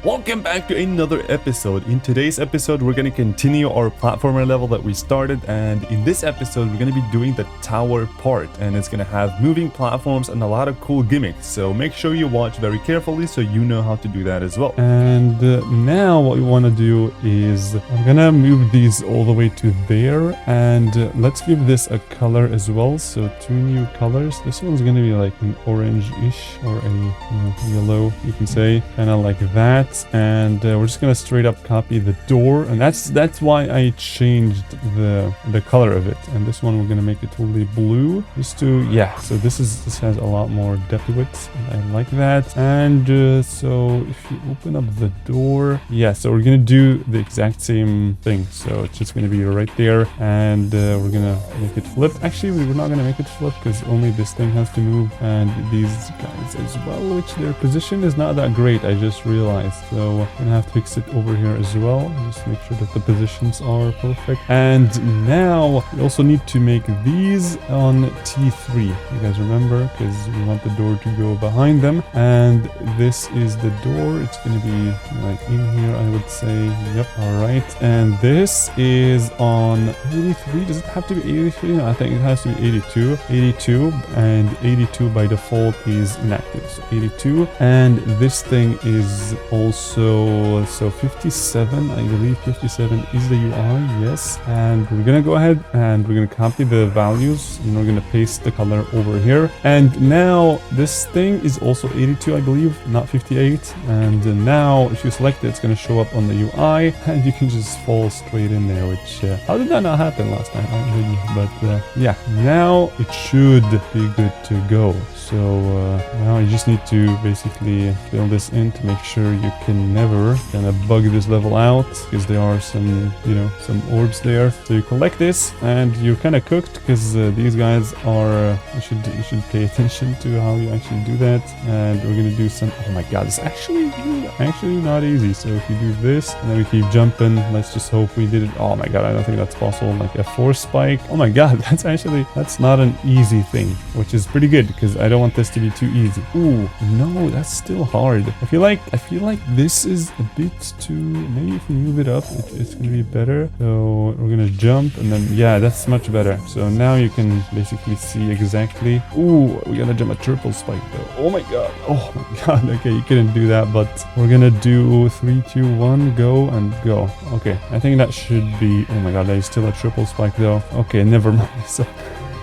Welcome back to another episode. In today's episode, we're going to continue our platformer level that we started, and in this episode, we're going to be doing the tower part, and it's going to have moving platforms and a lot of cool gimmicks. So make sure you watch very carefully so you know how to do that as well. And now what we want to do is I'm going to move these all the way to there, and let's give this a color as well. So two new colors. This one's going to be like an orange-ish or a yellow, you can say, kind of like that. And we're just gonna straight up copy the door, and that's why I changed the color of it. And this one we're gonna make it totally blue, just to so this has a lot more depth to it, and I like that. And so if you open up the door, so we're gonna do the exact same thing. So it's just gonna be right there, and we're gonna make it flip. Actually, we're not gonna make it flip because only this thing has to move, and these guys as well, which their position is not that great, I just realized. So I'm gonna have to fix it over here as well, just make sure that the positions are perfect. And now we also need to make these on T3, you guys remember, because we want the door to go behind them. And this is the door, it's gonna be like in here, I would say. Yep, all right. And this is on 83. Does it have to be 83? No, I think it has to be 82, and 82 by default is inactive, so 82. And this thing is also, so 57, I believe 57 is the UI, yes. And we're gonna go ahead and we're gonna copy the values, and we're gonna paste the color over here. And now this thing is also 82, I believe, not 58. And now if you select it, it's gonna show up on the UI, and you can just fall straight in there, which how did that not happen last time? Not really, but yeah, now it should be good to go. So now you just need to basically fill this in to make sure you can never kind of bug this level out, because there are some, some orbs there. So you collect this, and you're kind of cooked, because these guys are, you should pay attention to how you actually do that. And we're gonna do some, oh my god, it's actually not easy. So if you do this, and then we keep jumping, let's just hope we did it. Oh my god, I don't think that's possible. Like a force spike. Oh my god, that's not an easy thing, which is pretty good, because I don't want this to be too easy. Ooh, no, that's still hard. I feel like this is a bit too, maybe if we move it up, it's gonna be better. So we're gonna jump, and then that's much better. So now you can basically see exactly. Ooh, we gotta jump a triple spike though. Oh my god, okay, you couldn't do that, but we're gonna do 3 2 1 go and go. Okay, I think that should be, oh my god, there is still a triple spike though. Okay, never mind. So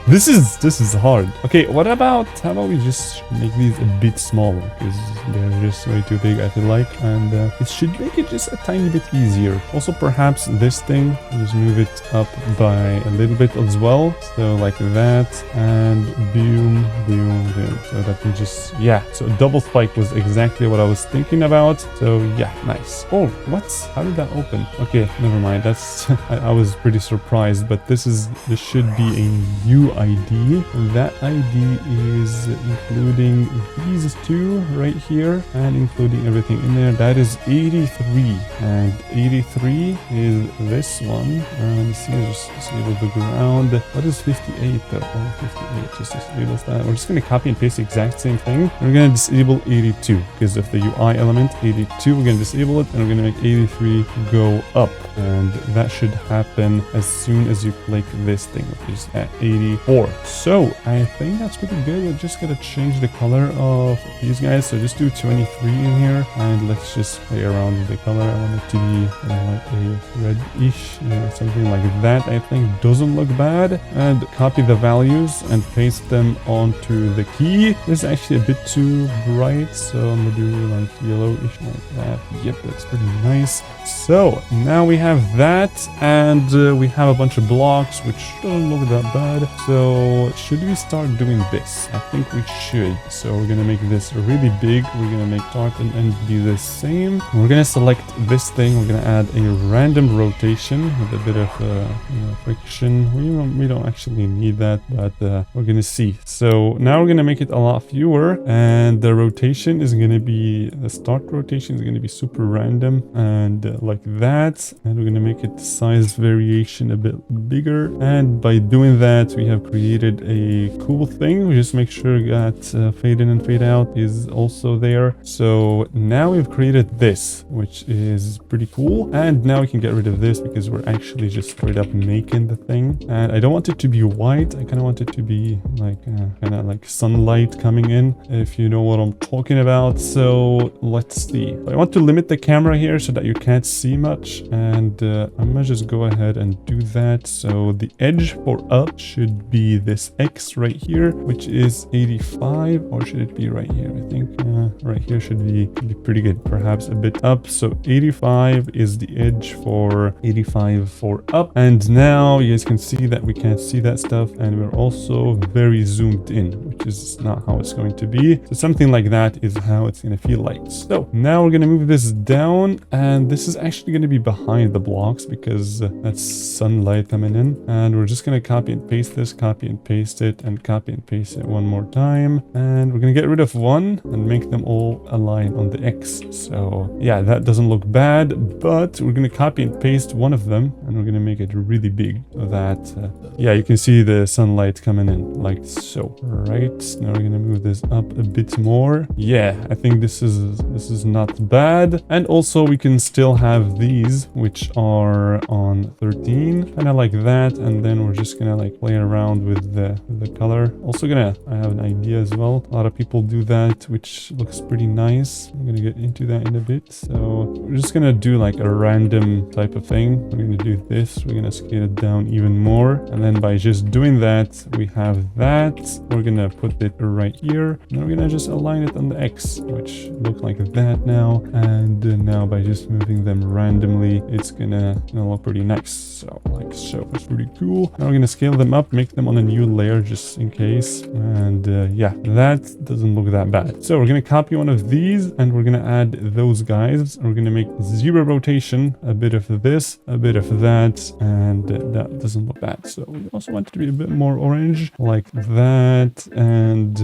this is hard. Okay, how about we just make these a bit smaller, because they're just way too big, I feel like, and it should make it just a tiny bit easier. Also, perhaps this thing, just move it up by a little bit as well, so like that, and boom, boom, boom. So that we just, so a double spike was exactly what I was thinking about. So nice. Oh, how did that open? Okay, never mind. That's I was pretty surprised, but this should be a new ID. That ID is including these two right here, and including everything in there. That is 83, and 83 is this one. And you see, just disable the ground. What is 58 though? Oh, 58 just disables that. We're just going to copy and paste the exact same thing. We're going to disable 82 because of the UI element. 82, we're going to disable it, and we're going to make 83 go up, and that should happen as soon as you click this thing, which is at 84. So I think that's pretty good. We're just gonna change the color of these guys. So just do 23 in here, and let's just play around with the color. I want it to be like a red-ish, something like that. I think doesn't look bad. And copy the values and paste them onto the key. This is actually a bit too bright, so I'm gonna do like yellowish like that. Yep, that's pretty nice. So now we have that, and we have a bunch of blocks, which don't look that bad. So should we start doing this? I think we should. So we're gonna make this really big. We're gonna make start and end be the same. We're gonna select this thing. We're gonna add a random rotation with a bit of friction. We don't actually need that, but we're gonna see. So now we're gonna make it a lot fewer, and the rotation is gonna be, the start rotation is gonna be super random, and like that. And we're gonna make it size variation a bit bigger, and by doing that we have created a cool thing. We just make sure that fade in and fade out is also there. So now we've created this, which is pretty cool. And now we can get rid of this because we're actually just straight up making the thing. And I don't want it to be white. I kind of want it to be like kind of like sunlight coming in, if you know what I'm talking about. So let's see. I want to limit the camera here so that you can't see much. And I'm gonna just go ahead and do that. So the edge for up should be this X right here, which is 85, or should it be right here? I think right here should be pretty good, perhaps a bit up. So 85 is the edge for 85 for up. And now you guys can see that we can't see that stuff, and we're also very zoomed in, which is not how it's going to be. So something like that is how it's going to feel like. So now we're going to move this down, and this is actually going to be behind the blocks because that's sunlight coming in. And we're just going to copy and paste this, copy and paste it, and copy and paste it one more time. And we're going to get rid of one and make them all align on the X. So yeah, that doesn't look bad, but we're going to copy and paste one of them, and we're going to make it really big so that yeah, you can see the sunlight coming in like so. Right, now we're going to move this up a bit more. Yeah, I think this is not bad. And also we can still have these, which are on 13, kind of like that. And then we're just gonna like play around with the color. Also I have an idea as well. A lot of people do that, which looks pretty nice. I'm gonna get into that in a bit. So we're just gonna do like a random type of thing. We're gonna do this. We're gonna scale it down even more. And then by just doing that, we have that. We're gonna put it right here. And we're gonna just align it on the X, which look like that now. And now by just moving them randomly, it's gonna look pretty nice. So like so, it's pretty cool. Now we're gonna scale them up, make them on a new layer just in case. And yeah, that doesn't look that bad. So we're gonna copy one of these, and we're gonna add those guys. We're gonna make 0 rotation, a bit of this, a bit of that, and that doesn't look bad. So we also want it to be a bit more orange, like that. And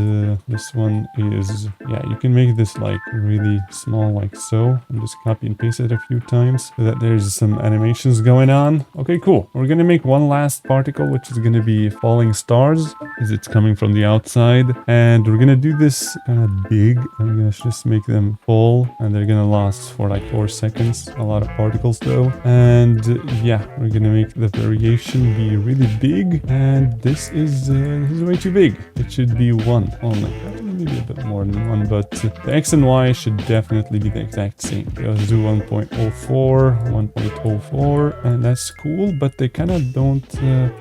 this one is, yeah, you can make this like really small, like so, and just copy and paste it a few times so that there's some animations going on. Okay, cool. We're gonna make one last particle, which is gonna be falling stars, as it's coming from the outside. And we're gonna do this kind of big. I'm gonna just make them fall, and they're gonna last for like 4 seconds. A lot of particles though. And yeah, we're gonna make the variation be really big. And this is way too big. It should be 1 only. Maybe a bit more than 1, but the X and Y should definitely be the exact same. Let's do 1.04, 1.04, and that's cool, but they kind of don't,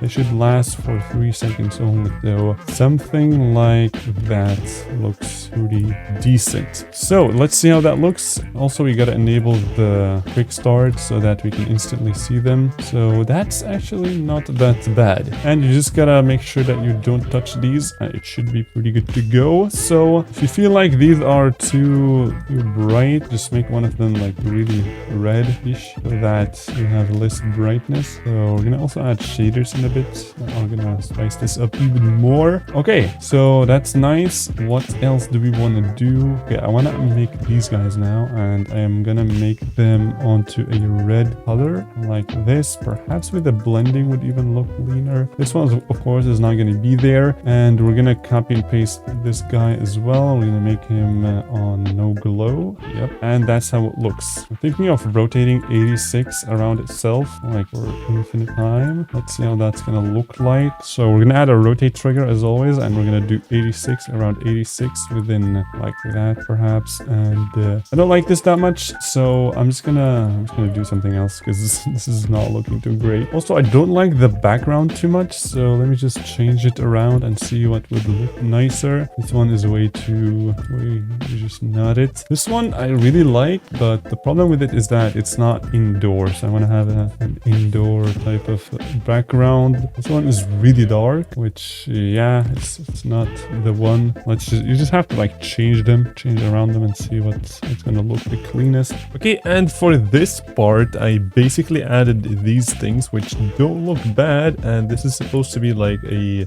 they should last for 3 seconds only. So something like that looks pretty decent. So let's see how that looks. Also, we gotta enable the quick start so that we can instantly see them. So that's actually not that bad. And you just gotta make sure that you don't touch these. It should be pretty good to go. So if you feel like these are too bright, just make one of them like really red-ish so that you have less brightness. So we're gonna also add shaders in a bit. I'm gonna spice this up even more. Okay, so that's nice. What else do we want to do? Okay, I want to make these guys now, and I am gonna make them onto a red color like this. Perhaps with the blending would even look cleaner. This one, of course, is not going to be there, and we're gonna copy and paste this guy as well. We're gonna make him on no glow. Yep, and that's how it looks. I'm thinking of rotating 86 around itself, like for infinite time. Let's see how that's gonna look like. So we're gonna add a rotate trigger as always, and we're gonna do 86 around 86 within like that perhaps. And I don't like this that much, so I'm just gonna do something else because this is not looking too great. Also, I don't like the background too much, so let me just change it around and see what would look nicer. This one is way just not it. This one I really like, but the problem with it is that it's not indoors. I want to have an indoor type of background. This one is really dark, which yeah, it's not the one. You just have to like change around them and see what's gonna look the cleanest. Okay, and for this part I basically added these things which don't look bad, and this is supposed to be like a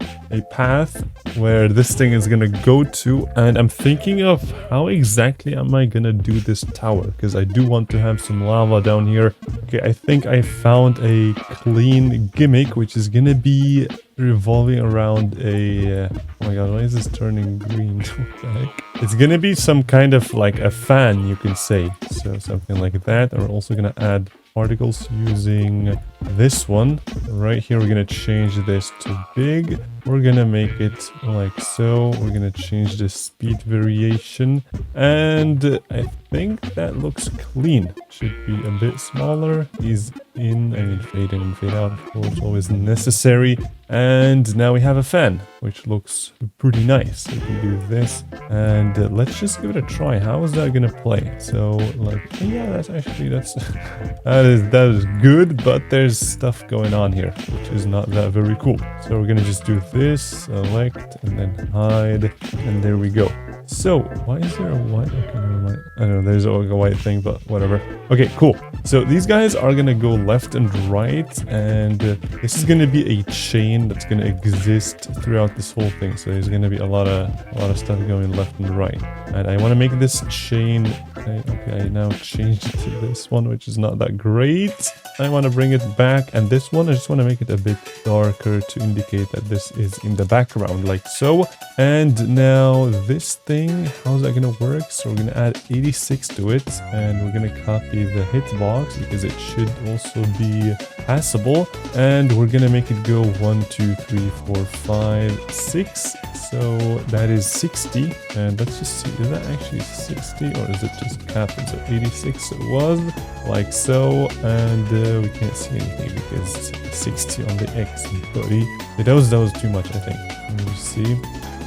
path where this thing is gonna go to. And I'm thinking of how exactly am I gonna do this tower, because I do want to have some lava down here. Okay, I think I found a clean gimmick which is gonna be revolving around a... oh my god, why is this turning green? What the heck? It's gonna be some kind of like a fan, you can say. So something like that. And we're also gonna add particles using this one. Right here, we're gonna change this to big. We're gonna make it like so. We're gonna change the speed variation. And I think that looks clean. Should be a bit smaller. Ease in, I mean fade in and fade out, of course, always necessary. And now we have a fan, which looks pretty nice. We can do this. And let's just give it a try. How is that gonna play? So like, yeah, that's actually, that is good, but there's stuff going on here, which is not that very cool. So we're gonna just do this, select, and then hide, and there we go. So why is there a white? Okay, never mind. I don't know, there's a white thing, but whatever. Okay, cool. So these guys are gonna go left and right, and this is gonna be a chain that's gonna exist throughout this whole thing. So there's gonna be a lot of stuff going left and right. And I want to make this chain. Okay, I now changed it to this one, which is not that great. I want to bring it back, and this one I just want to make it a bit darker to indicate that this is in the background, like so. And now this thing, how's that gonna work? So we're gonna add 86 to it, and we're gonna copy the hitbox because it should also be passable. And we're gonna make it go 1, 2, 3, 4, 5, 6. So that is 60. And let's just see, is that actually 60 or is it just capped? So 86 it was, like so. And we can't see anything because 60 on the X, buddy. That was too much, I think. Let me just see.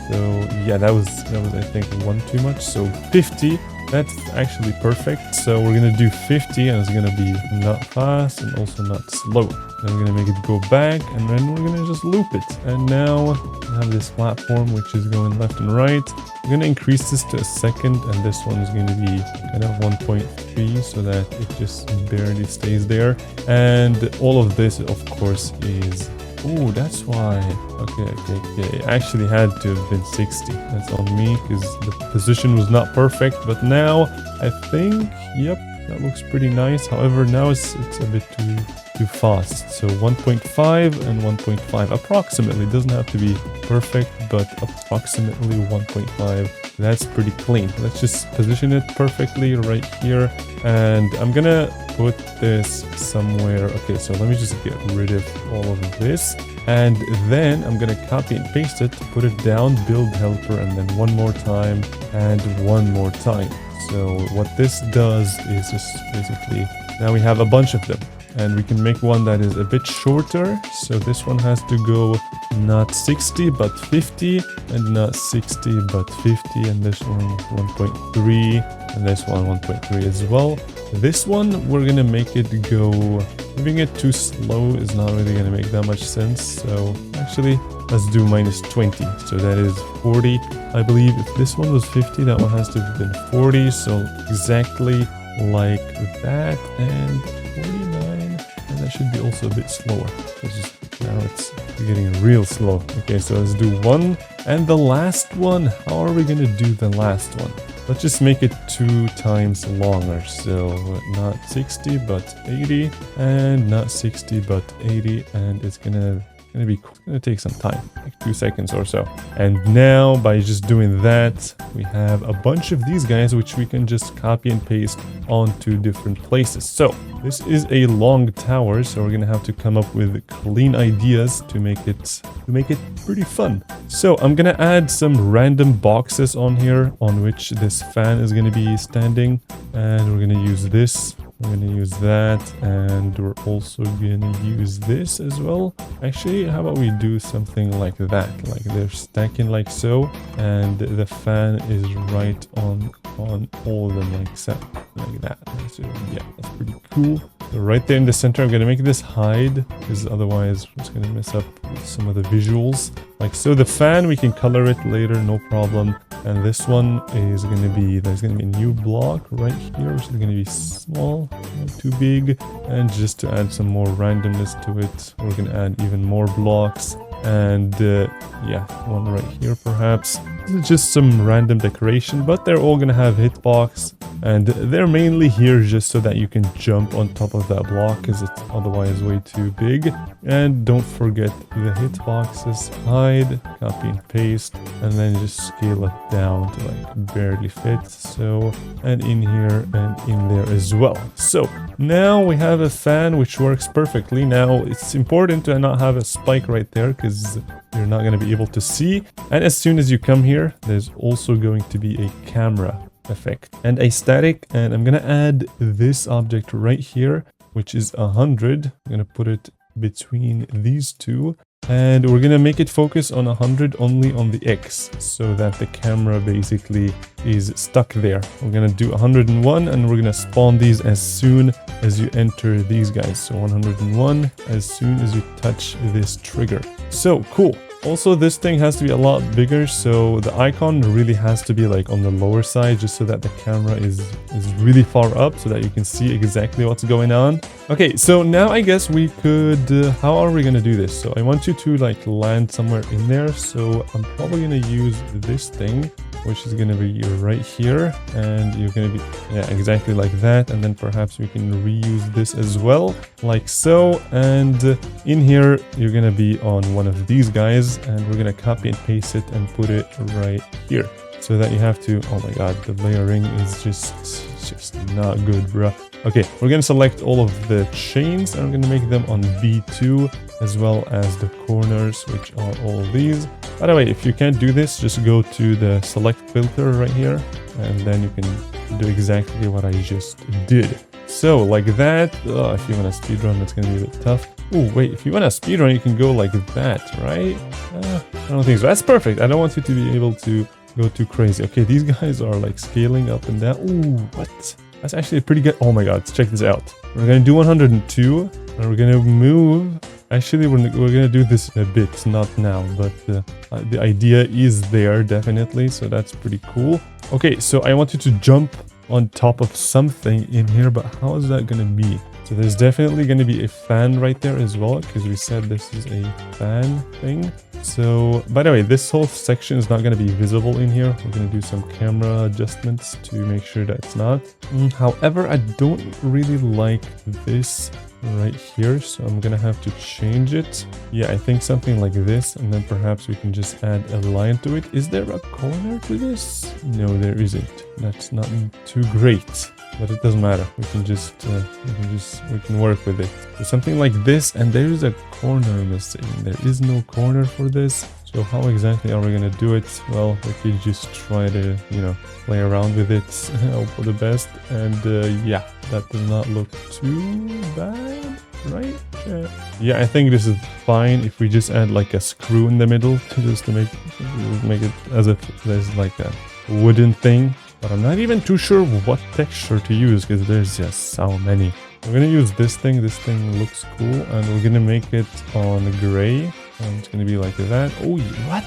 So yeah, that was I think one too much. So 50, that's actually perfect. So we're gonna do 50, and it's gonna be not fast and also not slow. Then we're gonna make it go back, and then we're gonna just loop it. And now we have this platform which is going left and right. We're gonna increase this to a second, and this one is gonna be kind of 1.3 so that it just barely stays there. And all of this, of course, is... oh, that's why. Okay. It actually had to have been 60. That's on me because the position was not perfect. But now I think, yep, that looks pretty nice. However, now it's a bit too fast. So 1.5 and 1.5 approximately. It doesn't have to be perfect, but approximately 1.5. That's pretty clean. Let's just position it perfectly right here. And I'm gonna put this somewhere. Okay, so let me just get rid of all of this. And then I'm gonna copy and paste it, put it down, build helper, and then one more time and one more time. So what this does is just basically, now we have a bunch of them. And we can make one that is a bit shorter. So this one has to go not 60 but 50, and not 60 but 50, and this one 1.3, and this one 1.3 as well. This one we're gonna make it go, moving it too slow is not really gonna make that much sense. So actually let's do -20, so that is 40. I believe if this one was 50, that one has to have been 40, so exactly like that. And 49, and that should be also a bit slower. Now it's getting real slow. Okay, so let's do one, and the last one. How are we gonna do the last one? Let's just make it 2 times longer. So not 60 but 80, and not 60 but 80, and it's gonna take some time, like 2 seconds or so. And now by just doing that, we have a bunch of these guys which we can just copy and paste onto different places. So this is a long tower, so we're gonna have to come up with clean ideas to make it pretty fun. So I'm gonna add some random boxes on here on which this fan is gonna be standing, and we're gonna use this. We're gonna use that, and we're also gonna use this as well. Actually, how about we do something like that, like they're stacking like so, and the fan is right on all of them, like that. So yeah, that's pretty cool. So right there in the center, I'm gonna make this hide because otherwise it's gonna mess up with some of the visuals. Like so, the fan we can color it later, no problem. And this one is gonna be, there's gonna be a new block right here, which is gonna be small, not too big. And just to add some more randomness to it, we're gonna add even more blocks. And yeah, one right here perhaps. It's just some random decoration, but they're all gonna have hitbox, and they're mainly here just so that you can jump on top of that block, because it's otherwise way too big. And don't forget the hitboxes, hide, copy and paste, and then just scale it down to like barely fit. So, and in here and in there as well. So now we have a fan which works perfectly. Now it's important to not have a spike right there, because you're not going to be able to see. And as soon as you come here, there's also going to be a camera effect and a static. And I'm going to add this object right here, which is 100. I'm going to put it between these two. And we're going to make it focus on 100 only on the X, so that the camera basically is stuck there. We're going to do 101, and we're going to spawn these as soon as you enter these guys. So 101 as soon as you touch this trigger. So cool. Also, this thing has to be a lot bigger, so the icon really has to be like on the lower side, just so that the camera is really far up, so that you can see exactly what's going on. Okay, so now I guess we could, how are we gonna do this? So I want you to like land somewhere in there, so I'm probably gonna use this thing, which is gonna be right here, and you're gonna be, yeah, exactly like that. And then perhaps we can reuse this as well, like so. And in here, you're gonna be on one of these guys, and we're gonna copy and paste it and put it right here, so that you have to, oh my god, the layering is just not good, bruh. Okay, we're gonna select all of the chains, and I'm gonna make them on B2, as well as the corners, which are all these. By the way, if you can't do this, just go to the select filter right here, and then you can do exactly what I just did. So like that. If you want to speedrun, that's gonna be a bit tough. Oh wait, if you want to speedrun, you can go like that, right? I don't think so. That's perfect. I don't want you to be able to go too crazy. Okay, these guys are like scaling up and down. Ooh, what? That's actually pretty good. Oh my god, let's check this out. We're gonna do 102, and we're gonna move. Actually, we're gonna do this in a bit, not now, but the idea is there definitely, so that's pretty cool. Okay, so I want you to jump on top of something in here, but how is that gonna be? So there's definitely going to be a fan right there as well, because we said this is a fan thing. So, by the way, this whole section is not going to be visible in here. We're going to do some camera adjustments to make sure that it's not. However, I don't really like this right here, so I'm gonna have to change it. Yeah, I think something like this, and then perhaps we can just add a line to it. Is there a corner to this? No, there isn't. That's not too great, but it doesn't matter. We can we can work with it. So something like this, and there is a corner missing. There is no corner for this. So how exactly are we gonna do it? Well, we could just try to, you know, play around with it, hope for the best. And yeah, that does not look too bad, right? Yeah, I think this is fine if we just add like a screw in the middle to make it as if there's like a wooden thing. But I'm not even too sure what texture to use, because there's just so many. We're gonna use this thing. This thing looks cool, and we're gonna make it on gray. And it's gonna be like that. Oh, what?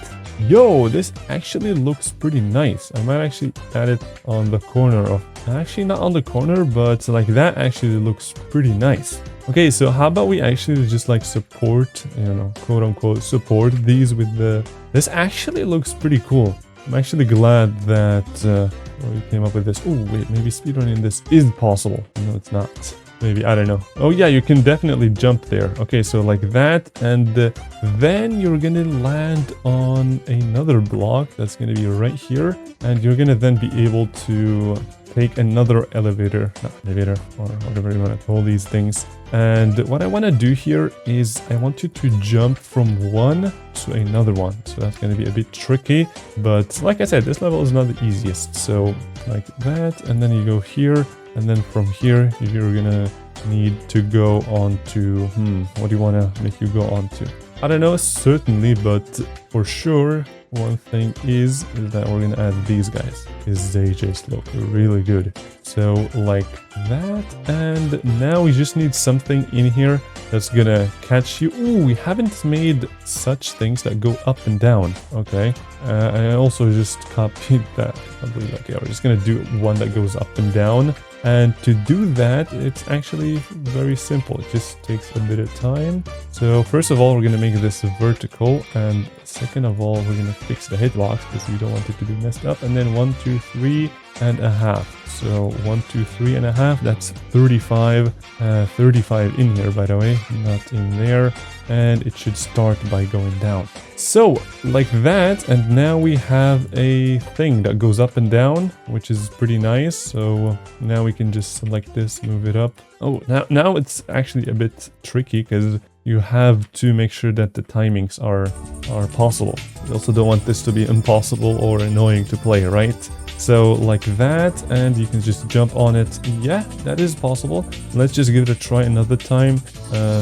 Yo, this actually looks pretty nice. I might actually add it on the corner of... Actually, not on the corner, but like that actually looks pretty nice. Okay, so how about we actually just like support, you know, quote unquote, support these with the... This actually looks pretty cool. I'm actually glad that we came up with this. Oh, wait, maybe speedrunning this is possible. No, it's not. Maybe, I don't know. Oh yeah, you can definitely jump there. Okay, so like that, and then you're gonna land on another block that's gonna be right here, and you're gonna then be able to take another elevator, not elevator, or whatever you want to call these things. And what I want to do here is I want you to jump from one to another one. So that's going to be a bit tricky, but like I said, this level is not the easiest. So like that, and then you go here, and then from here you're gonna need to go on to what do you want to make you go on to? I don't know, certainly, but for sure one thing is that we're gonna add these guys, because they just look really good. So like that, and now we just need something in here that's gonna catch you. Ooh, we haven't made such things that go up and down. Okay, I also just copied that. I believe, okay, we're just gonna do one that goes up and down. And to do that, it's actually very simple. It just takes a bit of time. So first of all, we're going to make this vertical. And second of all, we're going to fix the hitbox because we don't want it to be messed up. And then 1, 2, 3 and a half. So 1, 2, 3 and a half. That's 35. 35 in here, by the way, not in there. And it should start by going down. So like that, and now we have a thing that goes up and down, which is pretty nice. So now we can just select this, move it up. Oh, now it's actually a bit tricky because you have to make sure that the timings are possible. You also don't want this to be impossible or annoying to play, right? So like that, and you can just jump on it. Yeah, that is possible. Let's just give it a try another time.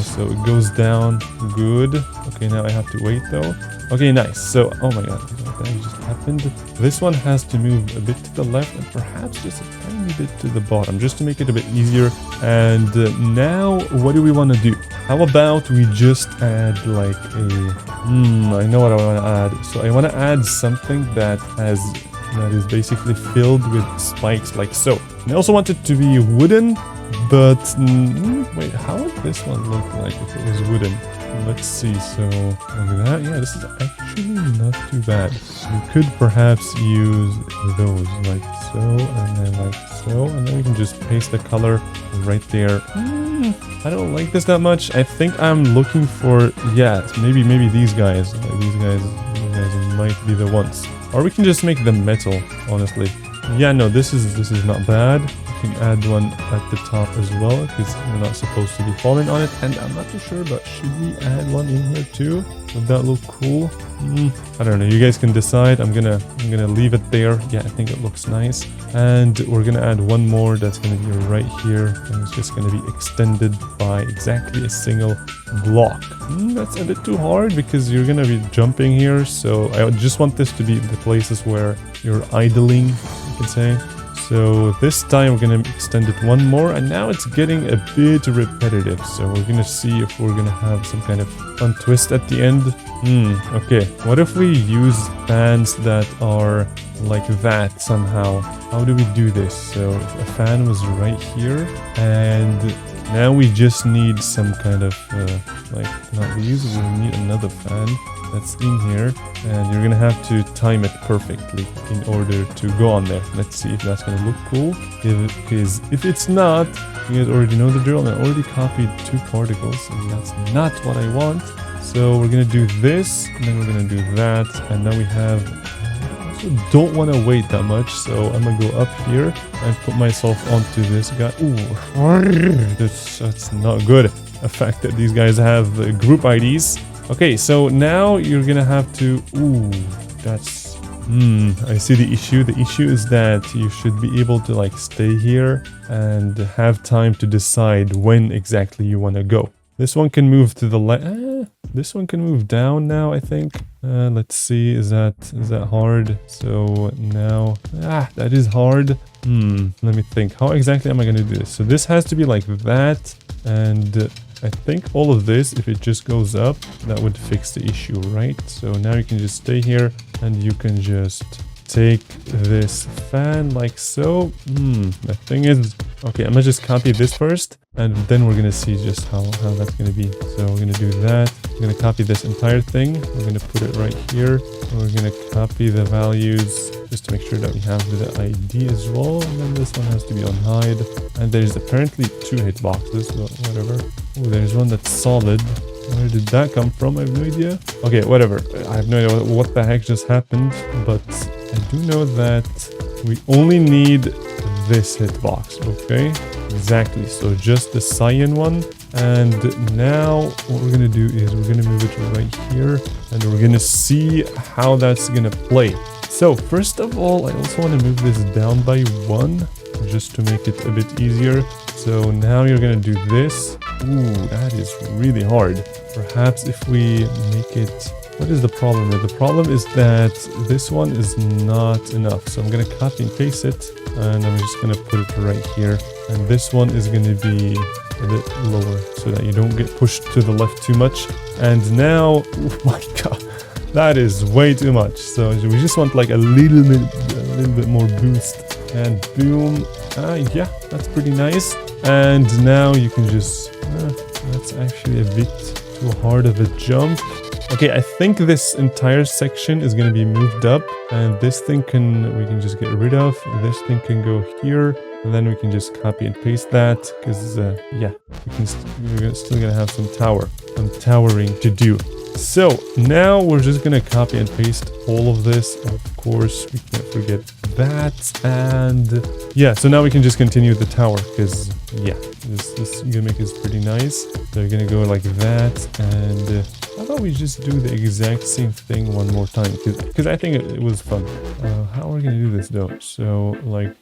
So it goes down. Good. Okay, now I have to wait though. Okay, nice. So, oh my god, what just happened? This one has to move a bit to the left and perhaps just a tiny bit to the bottom, just to make it a bit easier. And now, what do we want to do? How about we just add like I know what I want to add. So I want to add something that is basically filled with spikes like so. And I also want it to be wooden, but wait, how would this one look like if it was wooden? Let's see. So like that. Yeah, this is actually not too bad. We could perhaps use those like so, and then like so, and then we can just paste the color right there. I don't like this that much. I think I'm looking for, yeah, maybe these guys. Like these guys might be the ones. Or we can just make them metal, honestly. Yeah, no, this is not bad. We can add one at the top as well, because we're not supposed to be falling on it. And I'm not too sure, but should we add one in here too? Would that look cool? I don't know. You guys can decide. I'm gonna leave it there. Yeah, I think it looks nice. And we're gonna add one more that's gonna be right here, and it's just gonna be extended by exactly a single block. That's a bit too hard because you're gonna be jumping here. So I just want this to be the places where you're idling, you can say. So this time we're going to extend it one more, and now it's getting a bit repetitive. So we're going to see if we're going to have some kind of fun twist at the end. Okay. What if we use fans that are like that somehow? How do we do this? So if a fan was right here, and now we just need some kind of like not these, we need another fan that's in here, and you're gonna have to time it perfectly in order to go on there. Let's see if that's gonna look cool, because if it's not, you guys already know the drill, and I already copied 2 particles, and that's not what I want. So we're gonna do this, and then we're gonna do that, and now we have, I also don't want to wait that much, so I'm gonna go up here and put myself onto this guy. Ooh, that's not good. The fact that these guys have group IDs. Okay, so now you're gonna have to, that's, I see the issue. The issue is that you should be able to like stay here and have time to decide when exactly you want to go. This one can move to the left. This one can move down now, I think. Let's see, is that hard? So now, that is hard. Let me think. How exactly am I gonna do this? So this has to be like that, and I think all of this, if it just goes up, that would fix the issue, right? So now you can just stay here, and you can just take this fan like so. The thing is, okay, I'm gonna just copy this first, and then we're gonna see just how that's gonna be. So we're gonna do that. We're gonna copy this entire thing. We're gonna put it right here. We're gonna copy the values just to make sure that we have the ID as well. And then this one has to be on hide. And there's apparently 2 hitboxes, but whatever. Oh, there's one that's solid. Where did that come from? I have no idea. Okay, whatever. I have no idea what the heck just happened, but I do know that we only need this hitbox, okay? Exactly, so just the cyan one. And now what we're gonna do is we're gonna move it right here, and we're gonna see how that's gonna play. So first of all, I also want to move this down by 1, just to make it a bit easier. So now you're gonna do this. Ooh, that is really hard. Perhaps if we make it... What is the problem here? The problem is that this one is not enough. So I'm going to copy and paste it, and I'm just going to put it right here. And this one is going to be a bit lower so that you don't get pushed to the left too much. And now, oh my god, that is way too much. So we just want like a little bit more boost. And boom. Yeah, that's pretty nice. And now you can just... that's actually a bit too hard of a jump. Okay, I think this entire section is going to be moved up, and this thing we can just get rid of. This thing can go here, and then we can just copy and paste that, because yeah, we're still going to have some towering to do. So now we're just going to copy and paste all of this. Of course, we can't forget that. And yeah, so now we can just continue the tower, because yeah, this gimmick is pretty nice. So we're going to go like that, and how about we just do the exact same thing one more time, because I think it was fun. How are we going to do this though? So like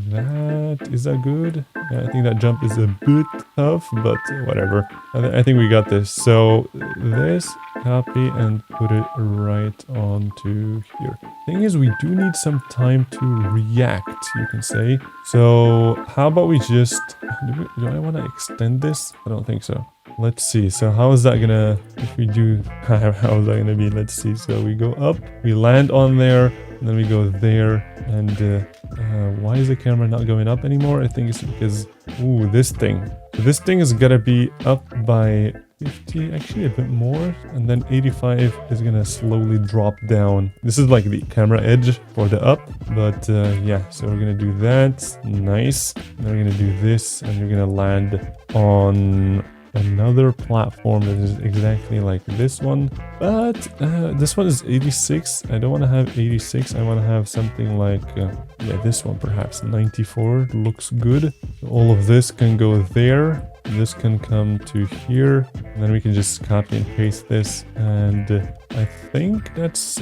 that, is that good? Yeah, I think that jump is a bit tough, but whatever. I think we got this. So this, copy and put it right onto here. Thing is, we do need some time to react, you can say. So how about we just, do I want to extend this? I don't think so. Let's see. So how is that gonna, if we do, how is that gonna be? Let's see. So we go up, we land on there, and then we go there. And why is the camera not going up anymore? I think it's because, ooh, this thing. So this thing is gonna be up by 50, actually a bit more, and then 85 is gonna slowly drop down. This is like the camera edge for the up, but yeah, so we're gonna do that. Nice. Then we're gonna do this, and you're gonna land on another platform that is exactly like this one, but this one is 86. I don't want to have 86. I want to have something like yeah, this one perhaps 94. Looks good. All of this can go there, this can come to here, and then we can just copy and paste this, and I think that's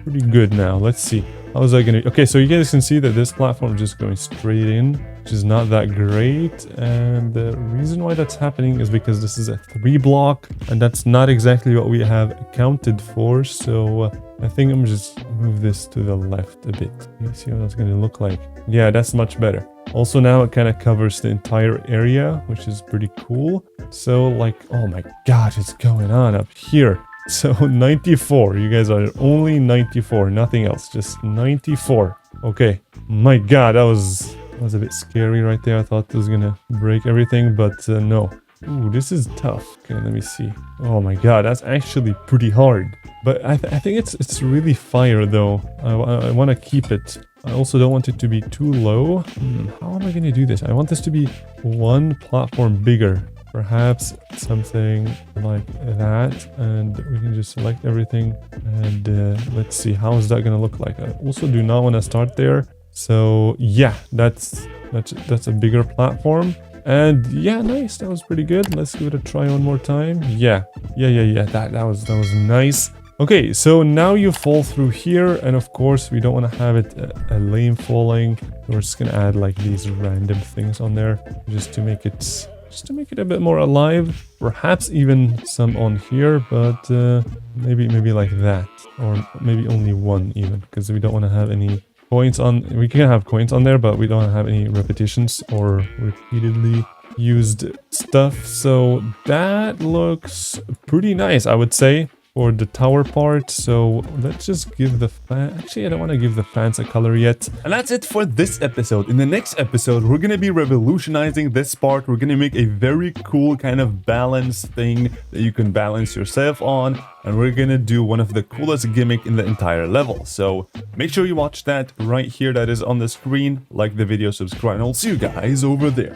pretty good. Now let's see, how is that gonna be? Okay, so you guys can see that this platform is just going straight in, which is not that great, and the reason why that's happening is because this is a 3 block, and that's not exactly what we have accounted for. So I think I'm just move this to the left a bit. You see what that's gonna look like? Yeah, that's much better. Also now it kind of covers the entire area, which is pretty cool. So like, oh my god, it's going on up here. So 94, you guys are only 94, nothing else, just 94. Okay, my god, that was a bit scary right there. I thought it was gonna break everything, but no. Ooh, this is tough. Okay, let me see. Oh my god, that's actually pretty hard. But I think it's really fire though. I want to keep it. I also don't want it to be too low. How am I going to do this? I want this to be one platform bigger. Perhaps something like that. And we can just select everything. And let's see, how is that going to look like? I also do not want to start there. So yeah, that's a bigger platform. And yeah, nice. That was pretty good. Let's give it a try one more time. Yeah. That was nice. Okay, so now you fall through here, and of course we don't want to have it a lame falling. We're just gonna add like these random things on there just to make it a bit more alive. Perhaps even some on here, but maybe like that, or maybe only one even, because we don't want to have any coins on. We can have coins on there, but we don't have any repetitions or repeatedly used stuff. So that looks pretty nice, I would say, for the tower part. So let's just give the fan, actually I don't want to give the fans a color yet. And that's it for this episode. In the next episode, we're going to be revolutionizing this part. We're going to make a very cool kind of balance thing that you can balance yourself on, and we're going to do one of the coolest gimmick in the entire level. So make sure you watch that right here, that is on the screen. Like the video, subscribe, and I'll see you guys over there.